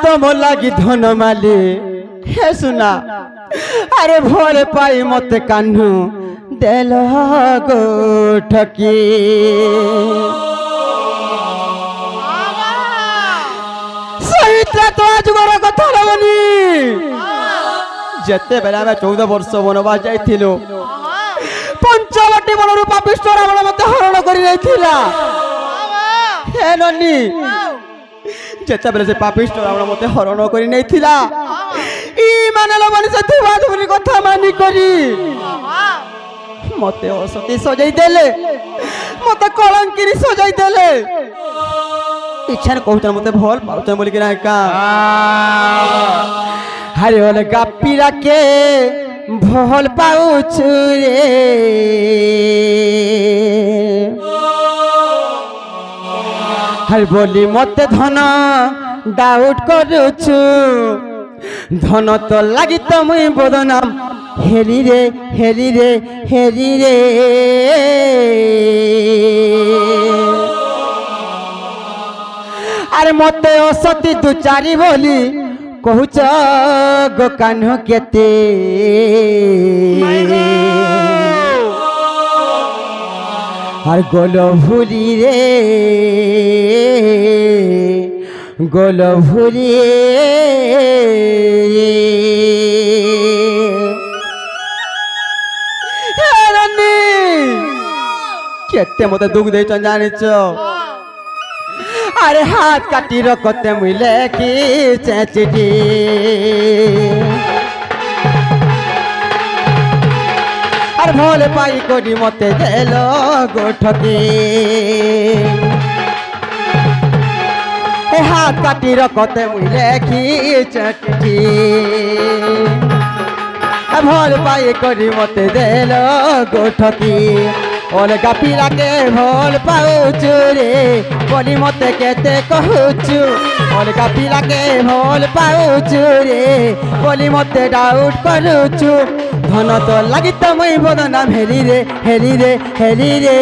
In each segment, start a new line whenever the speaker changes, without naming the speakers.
तुम लगी धन माली हे सुना अरे भोले पाई मत कान्हू देल गो ठकी तो आज गोर कथा लगनी जेते बेला में 14 वर्ष वनवास जाइथिलो पंचवटी बनरु पापिष्ट रावण मते हरण करि रहिथिला हे नन्नी जेते बेले से पापिष्ट रावण मते हरण करि नहिथिला ई मानल बनि से तुवाधुनी कथा मानि करी मते असती सजाई देले मते कलंकिनी सजाई देले इच्छा कहते मत भल पाते बोल कि का हरे बोले गापीरा के भल पाउछु रे हर बोली मत धन डाउट करुछु धन तो लगी तो मुई बदनाम हेरी रे हेरी रे हेरी रे अरे मते असती दु चारी बोली कहूच गो कान्ह केते हर गोल भूली रे गोल भूली केते मते दुख दे जानिच अरे हाथ काटी रखते मिले की चेचिटी अरे भोले पाई कोडी मते देलो गोठकी हाथ काटी रखते मिले की चेचिटी भोले पाई कोडी मते देलो गोठकी ओले गापीरा के भोल पाउछु रे बोली मते केते कहूछु ओले गापीरा के भोल पाउछु रे बोली मते डाउट करूछु धन तो लगी तो मुई बदनाम हेरी रे हेरी रे हेरी रे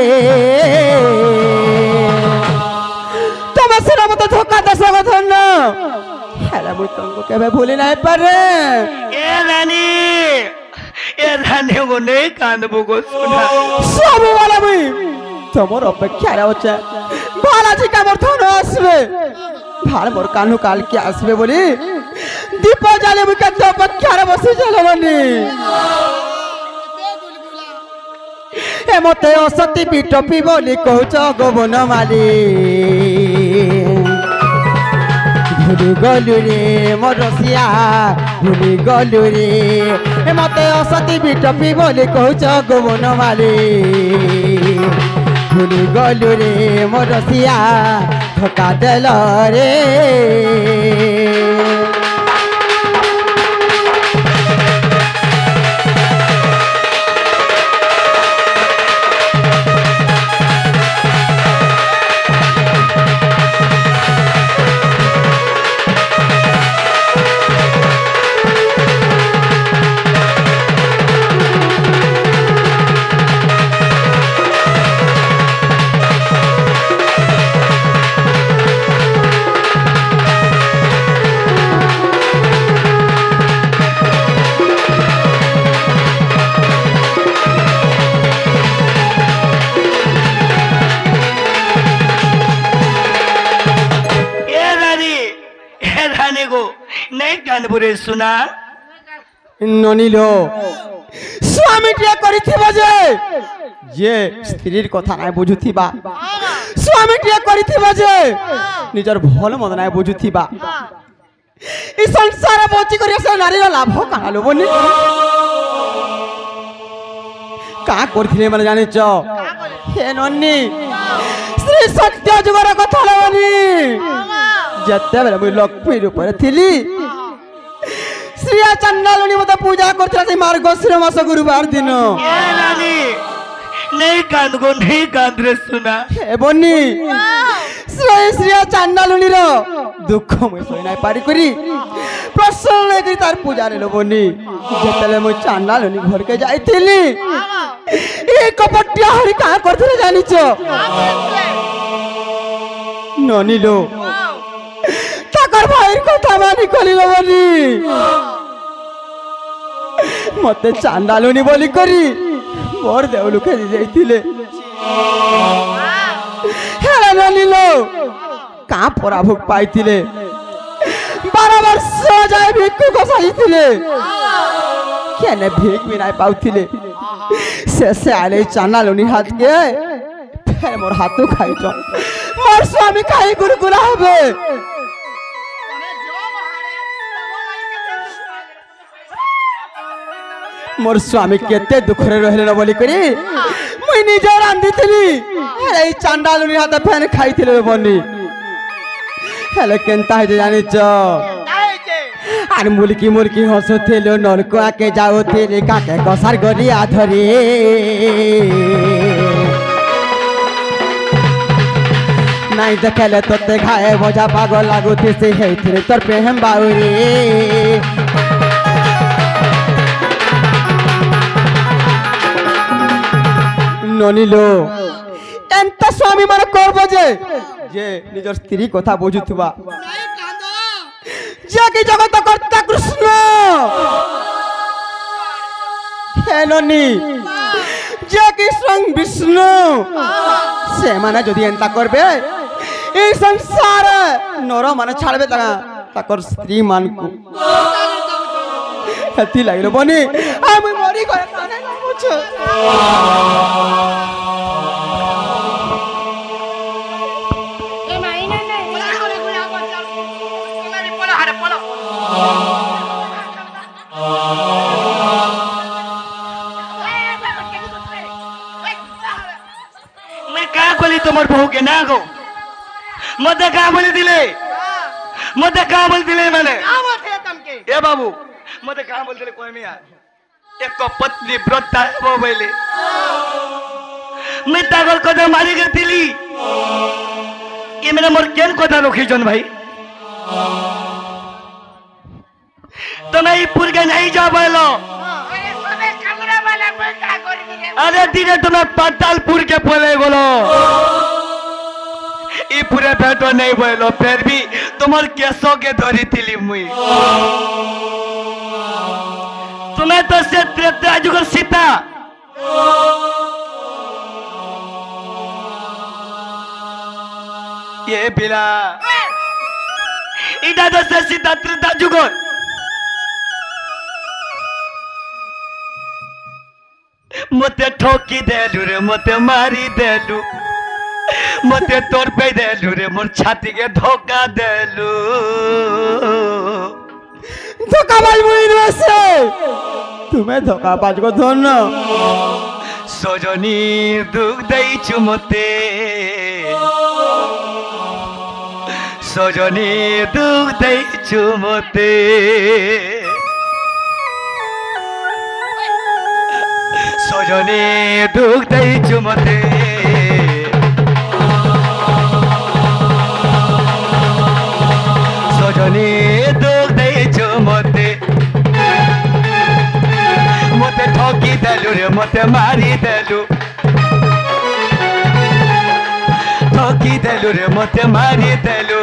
तुम सिना मते धोखा दस धन हेला मुई तुमको केबे भूली नाही पारे
ए रानी ए रानी को नहीं कांदबो को सुना
सब वाला मुई तमर अपेक्षा रे होचे बालाजी का मोर धन आसबे भाल मोर कान्हू काल के आसबे बोली दीप जाले मुई के अपेक्षा रे बसी चलबनी ए मते असती पिटपी बोली कहूच गोबन माली भूली गलु रे मोर रसिया भूली गलु रे मते असती बिटपी बोली कहूच गोबन माली भूली गलु रे मोर रसिया धोखा देल रे
बुरे सुना
ननिलो स्वामी टिया करिथिबो जे स्त्रीर कथा नाय बुझुथिबा स्वामी टिया करिथिबो जे निजर भल मद नाय बुझुथिबा ई संसार बची करिया से नारीर लाभ काना लोबनी का करथिले माने जानिच हे नन्नी श्री सत्य जुगर कथा लोबनी जत्ते बेले मुई लक्ष्मी रूप रे थिली श्रिया चंडालुनी मते पूजा करथला से मार्गशीर मास गुरुवार दिन
ए नानी नहीं कांद रे सुना
हे बन्नी ଶ୍ରୀ ଚାଣ୍ଡାଲୁଣୀର ଦୁଃଖ ମୁଁ ଶୋଇ ନାଇଁ ପାରି କରି ପ୍ରସନ୍ନ କରି ତାର ପୂଜାରେ ଲୋବନି ଯେତେବେଳେ ମୁଁ ଚାଣ୍ଡାଲୁଣୀ ଘରକେ ଯାଇଥିଲି ଏ କପଟିଆ ହରି କାଁ କରିଥିଲେ ଜାଣିଛ ନନିଲୋ ତାକର ଭାଇର କଥା ମାନି କଲି ଲୋବନି ମତେ ଚାଣ୍ଡାଲୁଣୀ ବୋଲି କରି ମୋର ଦେଉଳୁ ଖେଳି ଯାଇଥିଲେ ହେଲେ ନନିଲୋ କାଁ ପରାଭୋଗ ପାଇଥିଲେ 12 ବର୍ଷ ଯାଏ ଭିକ୍ଷୁକ ସାଜିଥିଲେ କେନେ ଭିକ ବି ନାଇଁ ପାଉଥିଲେ ଶେଷେ ଆଇଲେ ଚାଣ୍ଡାଲୁଣୀ ହାତକେ ଫେର ମୋର ହାତ ଖାଇଛନ୍ ମୋର ସ୍ୱାମୀ ଖାଇ ଗୁରୁଗୁରା ହେବେ मोर स्वामी केते दुखरे रहले न बोली करी मुई निजे रांधीथिली हेले चांडालुनी हाथ फैन खाइथिले बनी हेले केनता हे जानि छ आर मुलकी मुलकी हसुथिलो नलको आके जाउथिले काके कसार गरी आधरी नाई देखले तोते खाए मजा पागल लागुथि से हेथिले तोर प्रेम बाउरी ननिलो एंता स्वामी मन करबो जे निजर स्त्री कथा बुझुथबा जे कि जगत कर्ता कृष्ण हे ननी जे कि स्वयं विष्णु से माने जदि एंता करबे ए संसार नर माने छाड़बे ताकर स्त्री मान को हती लागलो बनी आ मुई मरी गए काने ना मुछ
तुम्हार बहू के ना गो मते का बोली दिले माने ए बाबू मते का बोल दिले कोई मिया एक पत्नी व्रत हो बोले मैं तागल कदम मारी गतिली ये मेरा मोर केन कथा रखी जन भाई तुम्हें ई पुर के नहीं जा बोलो अरे दिने तुम्हें पातालपुर के बोले बोलो ई पूरे भेटो नहीं बोलो फिर भी तुम्हारे केसों के धरी थी मुई तुम्हें तो से त्रेता जुग सीता ये बिला इधर तो से सीता त्रेता जुग मते ठोकी देलु रे मते मारी देलु मते तोड़ पे देलु रे मोर छाती के धोखा देलु
धोखाबाज मुई नसे तुम्हें धोखाबाज को धन
सजनी दुख दैछु मते सजनी दुख दैछु मते सजनी दुख दैछु मते सजनी दुख दैछु मते मते ठकी देलु रे मते मारी देलु ठकी देलु रे मते मारी देलु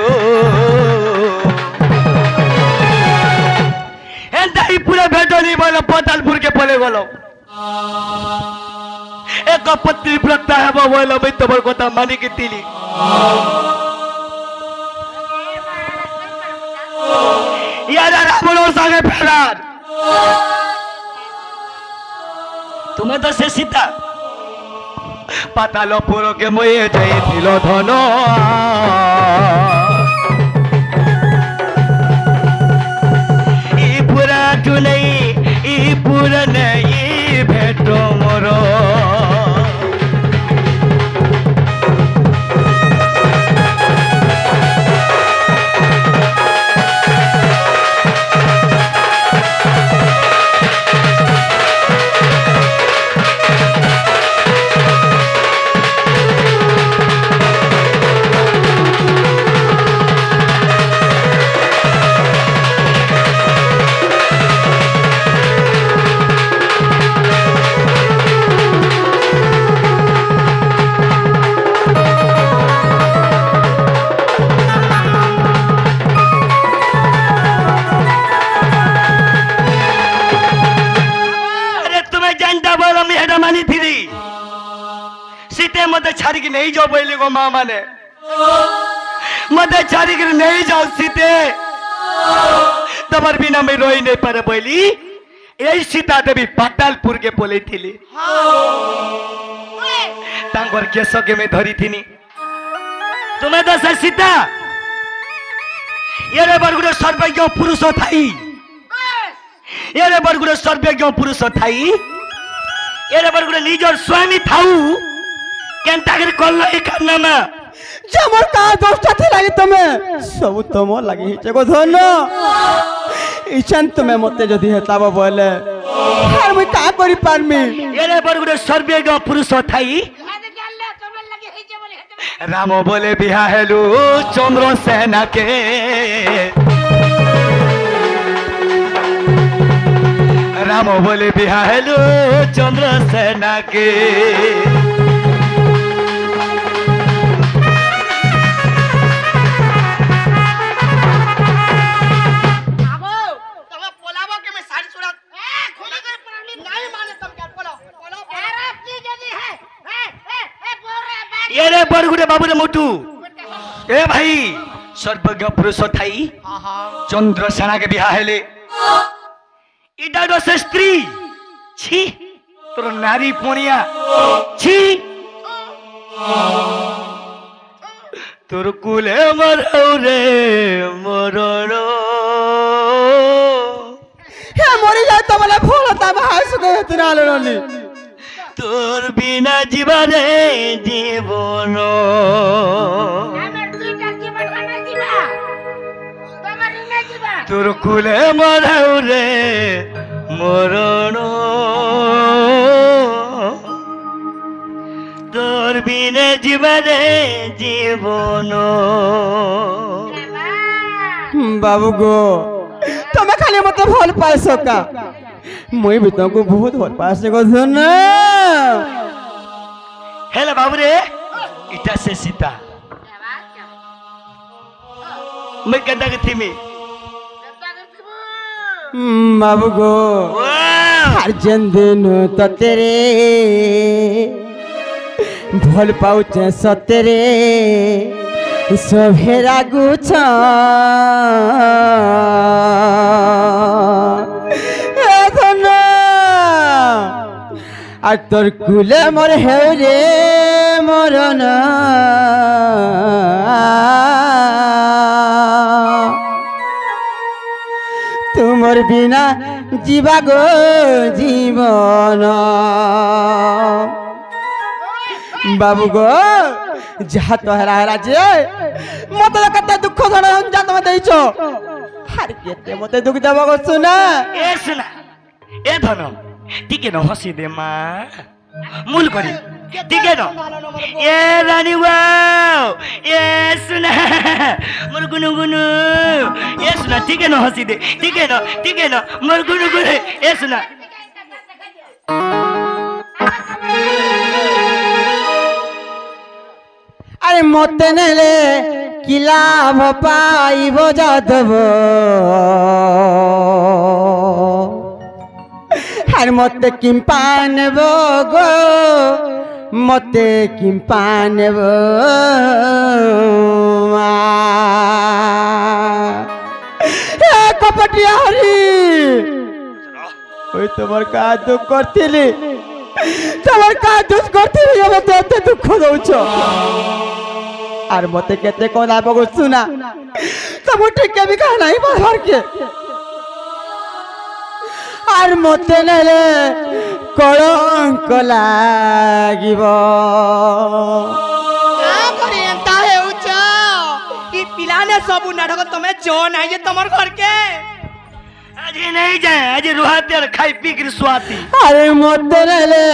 एंताई पूरा भेटो नहीं बोलो पातालपुर के पले बोलो एक पत्नी व्रत है बोलो भाई तोर कथा मानी के तिली यार रावण संगे फेरार तुम्हें तो से सीता पातालपुर के मुए जाइथिल धन ई पूरा टुनै ई पूरा नहीं भेटो मोरो थी सीते मत छाड़ी नहीं जाओ बोले गो माँ माने मत छाड़ी नहीं जाओ सीते तमर बिना मैं रोई नहीं पारे बोली यही सीता देवी पातालपुर के बोले थी तांगर केस के मैं धरी थी तुम्हें दस सीता ये बरगुड़े सर्वज्ञ पुरुष थाई ये बरगुड़े सर्वज्ञ पुरुष थाई ये बरगुड़े निजर स्वामी थाऊ केनता कर कल्लो ए करनामा
जमर का दोस्ता थी लागी तमे सब तम लागी हिचे को धन इछन तुमे मते जदी हेताबो बोले यार मैं का करि पारमी
ये बरगुड़े सर्वज्ञ पुरुष थाई राम बोले बिहा हेलू चंद्र सेना के राम बोले बिहा हेलू चंद्र सेना के ये रे बरगुड़े बाबू रे मोटू ए भाई सर्वज्ञ पुरुष थाई चंद्र सेना के बिहा हेले इडा से स्त्री छी तोर नारी पोनिया छी तोर कुले मरौ रे मरण
हे मरि जाय त मला भोलता भाई सुके हेतरा लनी
তোর বিনা জীবনে জীবন তোর কুলে মরাও রে মরণ তোর বিনে জীবনে জীবন
बाबू गो तुम्हें खाली मत भल पास का मुई भी तुमको बहुत भल पास को सुन
हेलो बाबू रे इटा से सीता मैं कहता कि थी मैं
बाबू गो हर जन दिन तो तेरे भल पाउचे सतेरे सभेरा गुछ আর তোর কুলে মোর হেউ রে মরণ তোমার বিনা জীবা গো জীবন বাবু গো যাহা তো হেরা হেরা যে মতে কত দুঃখ ধন যা তুমি দেইছ আর কেতে মতে দুঃখ দেব গো শুনা
এ ধন টিকে ন হসি দে মা মূল করি টিকে ন এ রানী ওয়াও এ সুনা মোর গুনু গুনু এ সুনা টিকে ন হসি দে টিকে ন মোর গুনু গুনু এ সুনা
আরে মতে নেলে কি লাভ পাইব যাদব আর মতে কিম্পা নেব গো মতে কিম্পা নেব কপটিয়া হরি ওই তোমার কাজ দুঃখ করছিলি তোমার কাজ দুঃখ করছিলি মতে এত দুঃখ দৌছ আর মতে কেতে কোন আবগ শুনা তবু ঠিক কেবি কাহ নাই বাহার কে আর মতে নেলে কলঙ্ক লাগিব
पिलाने सब नाटक तुम्हें जो नहीं तुम्हार घर के
आज नहीं जाए आज रुहाते खाई पी कर सुहाती
আরে মতে নেলে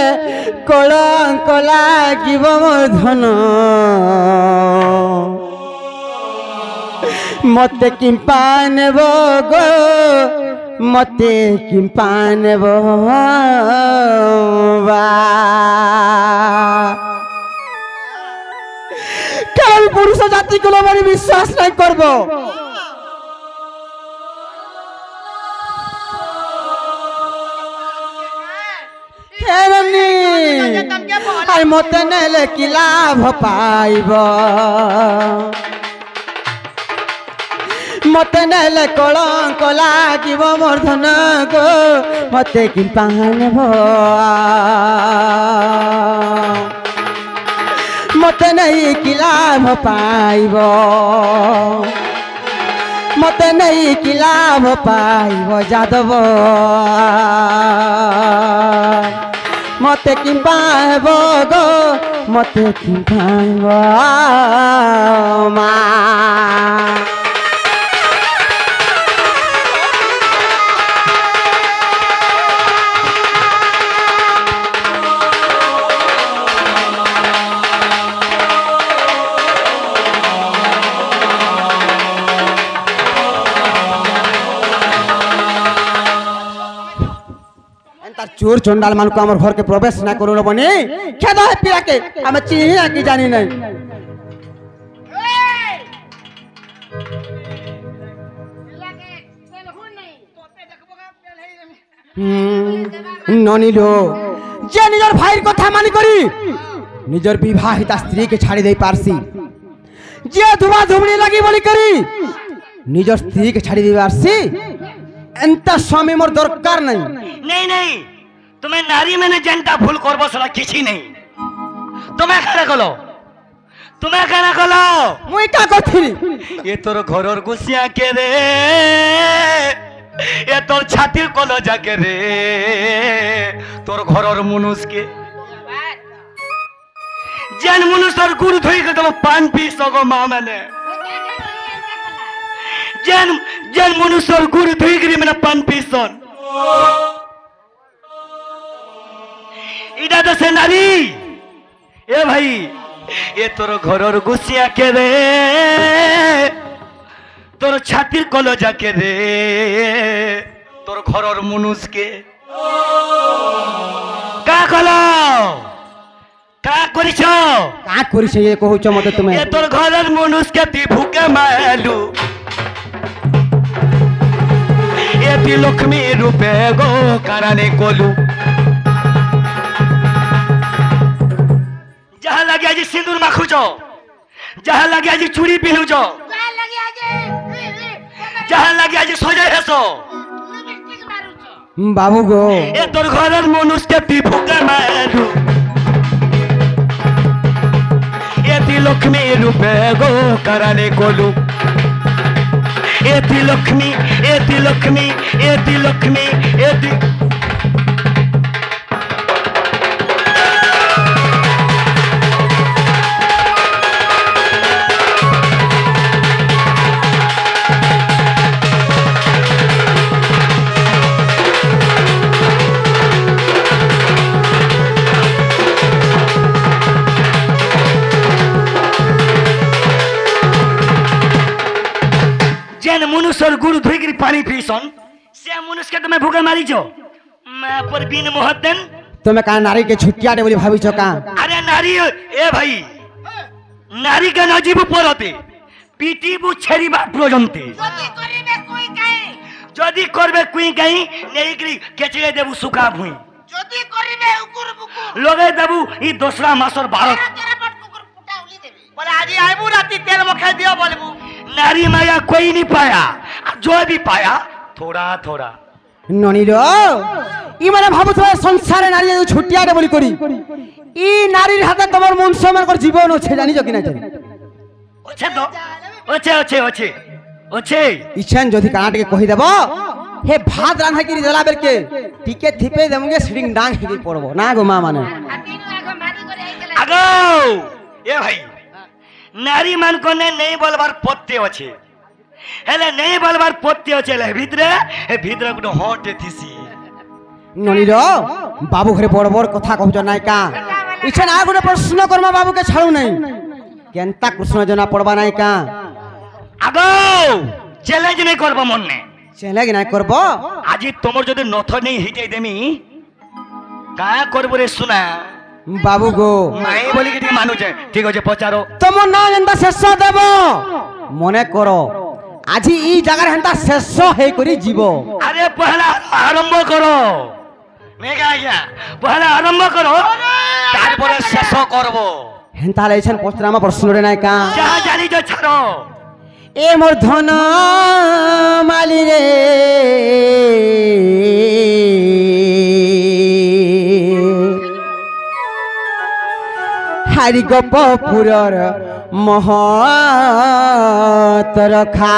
কলঙ্ক লাগিব মোর ধন মতে কিম্পা নেব গো মতে কিম্পা নেব কেন পুরুষ জাতি গুলো মানে বিশ্বাস নাই করব হেরনি আর মতে নেলে কি লাভ পাইব মতে নেলে কলঙ্ক লাগিব মোর ধন গো মতে কি পানব মতে নেই কি লাভ পাইব মতে নেই কি লাভ পাইব যাদব মতে কি পাইব গো মতে কি পাইব মা चोर चंडाल मान को हमर घर के प्रवेश ना करू बनी खेद है पिया के हम चिन्ही ना कि जानी नहीं ननी लो जे निजर भाई कथा मानी करी निजर विवाहिता स्त्री के छाड़ी दे पारसी जे धुमा धुमनी लगी बोली करी निजर स्त्री के छाड़ी दे पारसी एंता स्वामी मोर दरकार नहीं
नहीं तुम्हें नारी मैंने जनता भूल करबो सला किसी नहीं तुम्हें खाना कलो
मुई का करथिनी
ये तोर घरर गुसिया के रे ये तोर छातीर कलो जाके रे तोर घरर मनुष के जन मनुष्यर गुरु धोई के तुम पान पी सको मां मैंने जन मनुष्यर गुरु धोई के मैंने पान पी सन इडा तो से नारी ए भाई ये तोर घरर गुसिया के रे तोर छातीर कलो जाके रे तोर घरर मनुष के का कलो का करिछ
ये कहूछ मते तुमे
ये तोर घरर मनुष के ती भूखे मालू ये ती लक्ष्मी रूपे गो कराने कोलू जहाँ लगे आज सिंदूर माखुच जहाँ लगे आज चूड़ी पिन्हुच जहाँ लगे आज सजे हेसो
बाबू गो
ए तोर घरर मनुष के ती भूखे मालू ए ती लक्ष्मी रूपे गो कराने कोलू ए ती लक्ष्मी मनुष्य गुरु धोई कर पानी पीसन से मनुष्य के तुम्हें भूखे मारी जो मैं पर बिन मोहतन
तुम्हें का नारी के छुट्टिया दे बोली भाभी छ का
अरे नारी ए भाई नारी के नजीब पड़ते पीटी बु छेरी बा प्रजंते जदी करबे कोई कहीं नहीं करी केचले देबु सुका भुई जदी करिबे उकुर बुकुर लगे देबु ई दूसरा मासर 12 बोले आज आइबू राती तेल मखे दियो बोलबू नारी माया कोई नहीं पाया जो भी पाया थोड़ा थोड़ा
ननी रो ई माने भाबु तो संसार नारी छुट्टिया दे बोली करी ई नारी हाथे तमर मनुष्य मन कर जीवन छे जानी जो कि ना जानी
ओछे तो ओछे
इछन जदी काट के कहि देबो हे भात रांधा की जला बेर के टिके थिपे देमगे सिडिंग डांग ही पड़बो ना गो मां माने
आगो ए भाई नारी मान को नहीं बोलबार पत्ते अच्छे हेले नहीं बोलबार पत्ते अच्छे ले भीतरे गुड हटे थिसी
ननी रो बाबू घरे बड़ बड़ कथा कहजो नाय का इछन आ गुड प्रश्न कर्मा बाबू के छाड़ू नहीं केनता कृष्ण जना पड़बा नाय का
आगो चैलेंज नहीं करबो मन ने
चैलेंज नहीं करबो
आज तोमर जदि नथ नहीं हिटाई देमी का करबो रे सुना
बाबू गो
माई बोली कि मानु छे ठीक होचे पचारो
तुम ना एंता शेष देबो मने करो आज ई जगह हेंता शेष हे करी जीवो
अरे पहला आरंभ करो মেঘা আজ্ঞা পহলা আরম্ভ করো তারপরে শেষ করব
হেন্তা লাইছেন পচরামা প্রশ্নরে নাই কা
যা জানি তো ছাড়ো
এ মোর ধন মালি রে হারি গোপপুরর মহতর খা